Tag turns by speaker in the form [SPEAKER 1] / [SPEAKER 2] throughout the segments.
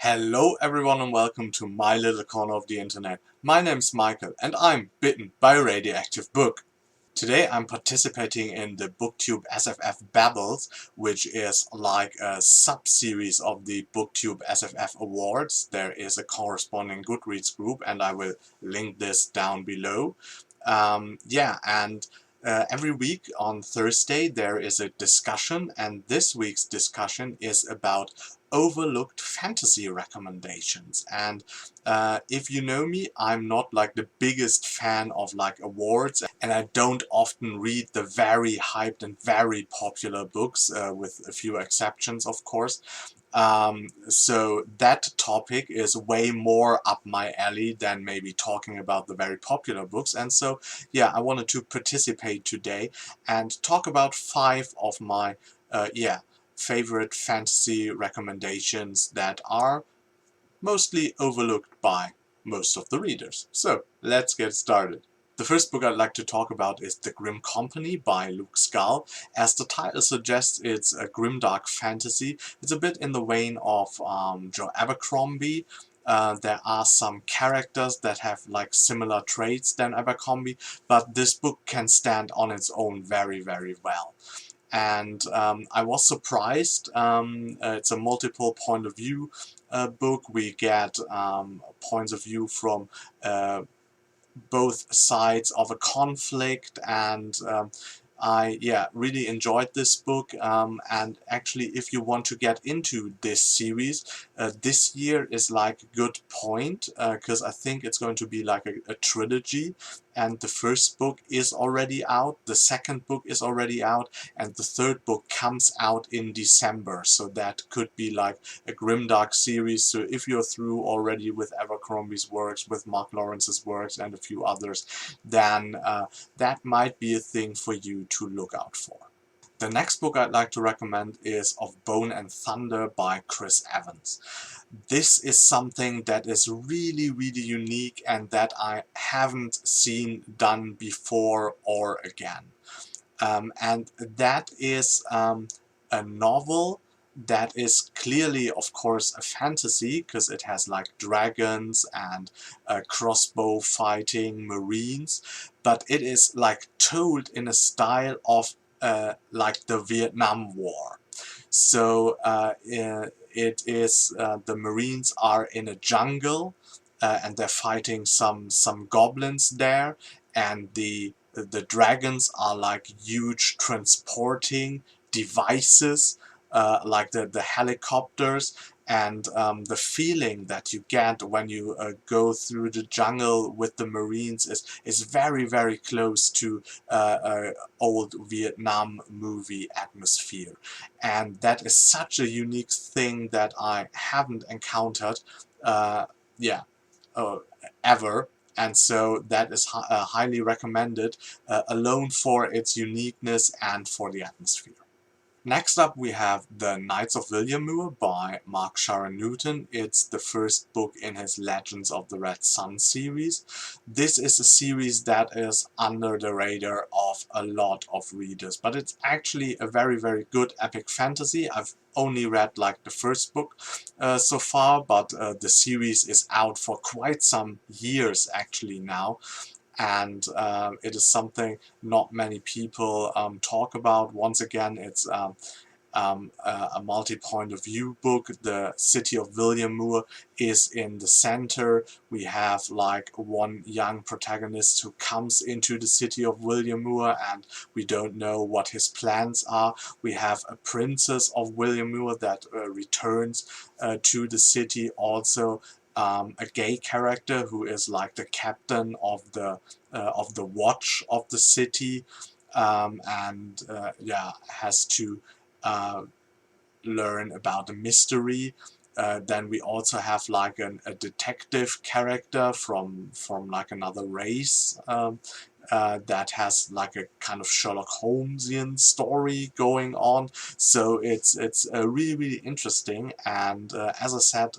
[SPEAKER 1] Hello everyone and welcome to my little corner of the internet. My name's Michael and I'm bitten by a radioactive book. Today I'm participating in the BookTube SFF Babbles, which is like a sub-series of the BookTube SFF Awards. There is a corresponding Goodreads group and I will link this down below. Every week on Thursday there is a discussion, and this week's discussion is about overlooked fantasy recommendations. And if you know me, I'm not like the biggest fan of like awards, and I don't often read the very hyped and very popular books, with a few exceptions of course. So that topic is way more up my alley than maybe talking about the very popular books, and so yeah, I wanted to participate today and talk about 5 of my favorite fantasy recommendations that are mostly overlooked by most of the readers. So let's get started. The first book I'd like to talk about is The Grim Company by Luke Scull. As the title suggests, it's a grimdark fantasy. It's a bit in the vein of Joe Abercrombie. There are some characters that have like similar traits than Abercrombie, but this book can stand on its own very, very well. And I was surprised. It's a multiple point of view book. We get points of view from both sides of a conflict, and I really enjoyed this book, and actually if you want to get into this series, this year is like a good point, because I think it's going to be like a trilogy, and the first book is already out, the second book is already out, and the third book comes out in December, so that could be like a grimdark series. So if you're through already with Abercrombie's works, with Mark Lawrence's works and a few others, then that might be a thing for you to look out for. The next book I'd like to recommend is Of Bone and Thunder by Chris Evans. This is something that is really, really unique and that I haven't seen done before or again. And that is a novel that is clearly, of course, a fantasy, because it has like dragons and crossbow fighting marines, but it is like told in a style of like the Vietnam War. So it is the Marines are in a jungle, and they're fighting some goblins there, and the dragons are like huge transporting devices, like the helicopters, and the feeling that you get when you go through the jungle with the Marines is very, very close to old Vietnam movie atmosphere. And that is such a unique thing that I haven't encountered uh, yeah, uh, ever. And so that is highly recommended, alone for its uniqueness and for the atmosphere. Next up we have The Knights of Williamur by Mark Sharon Newton. It's the first book in his Legends of the Red Sun series. This is a series that is under the radar of a lot of readers, but it's actually a very, very good epic fantasy. I've only read like the first book so far, but the series is out for quite some years actually now. And it is something not many people talk about. Once again, it's a multi-point of view book. The city of Williamur is in the center. We have like one young protagonist who comes into the city of Williamur, and we don't know what his plans are. We have a princess of Williamur that returns to the city, also a gay character who is like the captain of the watch of the city, and has to uh, learn about the mystery. Then we also have like a detective character from like another race, that has like a kind of Sherlock Holmesian story going on. So it's really, really interesting. And as I said,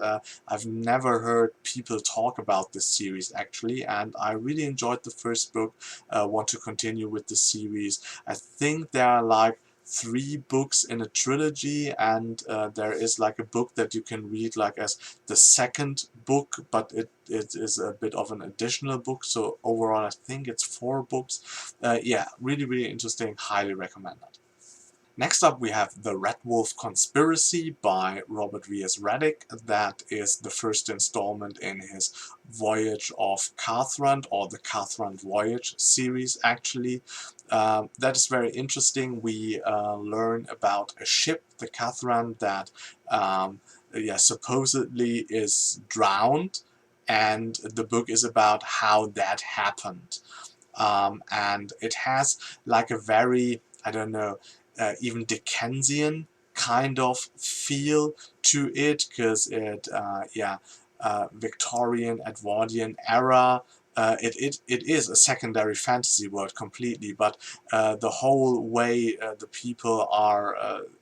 [SPEAKER 1] I've never heard people talk about this series actually, and I really enjoyed the first book. Want to continue with the series. I think there are like 3 books in a trilogy, and there is like a book that you can read like as the second book, but it is a bit of an additional book, so overall I think it's 4 books. Yeah, really, really interesting, highly recommend it. Next up we have The Red Wolf Conspiracy by Robert V.S. Reddick. That is the first installment in his Voyage of Cathrand, or the Cathrand Voyage series actually. That is very interesting. We learn about a ship, the Cathrand, that yeah, supposedly is drowned, and the book is about how that happened. And it has like a very, I don't know, even Dickensian kind of feel to it, because it, yeah, Victorian, Edwardian era. It is a secondary fantasy world completely, but the whole way the people are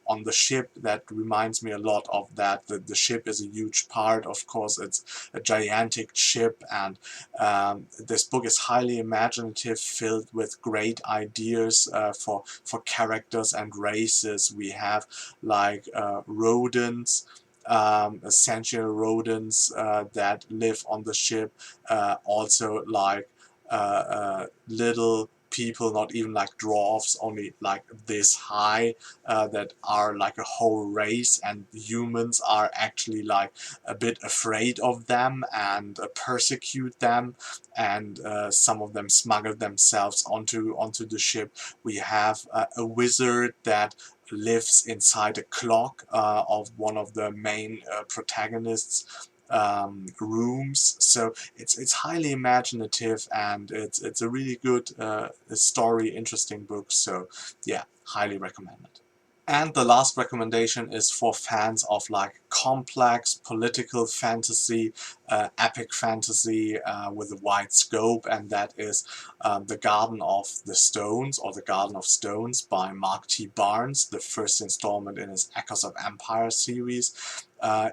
[SPEAKER 1] on the ship, that reminds me a lot of that. The ship is a huge part, of course, it's a gigantic ship, and this book is highly imaginative, filled with great ideas for characters and races. We have like rodents, essential rodents that live on the ship, also like little people, not even like dwarfs, only like this high, that are like a whole race, and humans are actually like a bit afraid of them and persecute them, and some of them smuggle themselves onto the ship. We have a wizard that lives inside a clock of one of the main protagonists' rooms. So it's highly imaginative, and it's a really good story, interesting book. So yeah, highly recommend it. And the last recommendation is for fans of like complex political fantasy, epic fantasy with a wide scope, and that is The Garden of the Stones, or The Garden of Stones by Mark T. Barnes, the first installment in his Echoes of Empire series.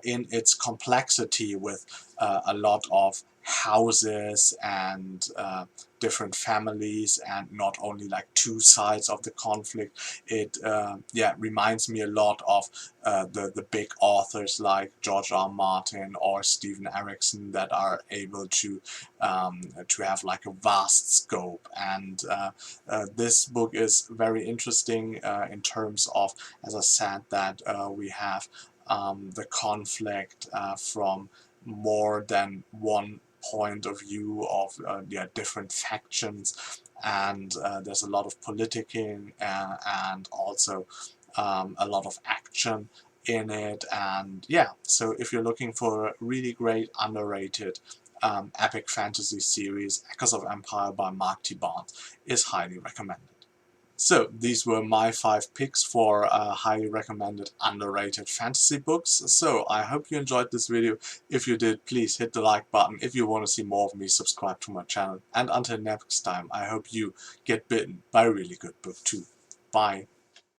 [SPEAKER 1] In its complexity, with a lot of houses and different families, and not only like two sides of the conflict. It yeah, reminds me a lot of the big authors like George R. Martin or Stephen Erickson, that are able to have like a vast scope. And this book is very interesting in terms of, as I said, that we have the conflict from more than one point of view of yeah, different factions, and there's a lot of politicking and also a lot of action in it. And yeah, so if you're looking for a really great underrated epic fantasy series, Echoes of Empire by Mark T. Barnes is highly recommended. So these were my 5 picks for highly recommended underrated fantasy books. So I hope you enjoyed this video. If you did, please hit the like button. If you want to see more of me, subscribe to my channel. And until next time, I hope you get bitten by a really good book too. Bye.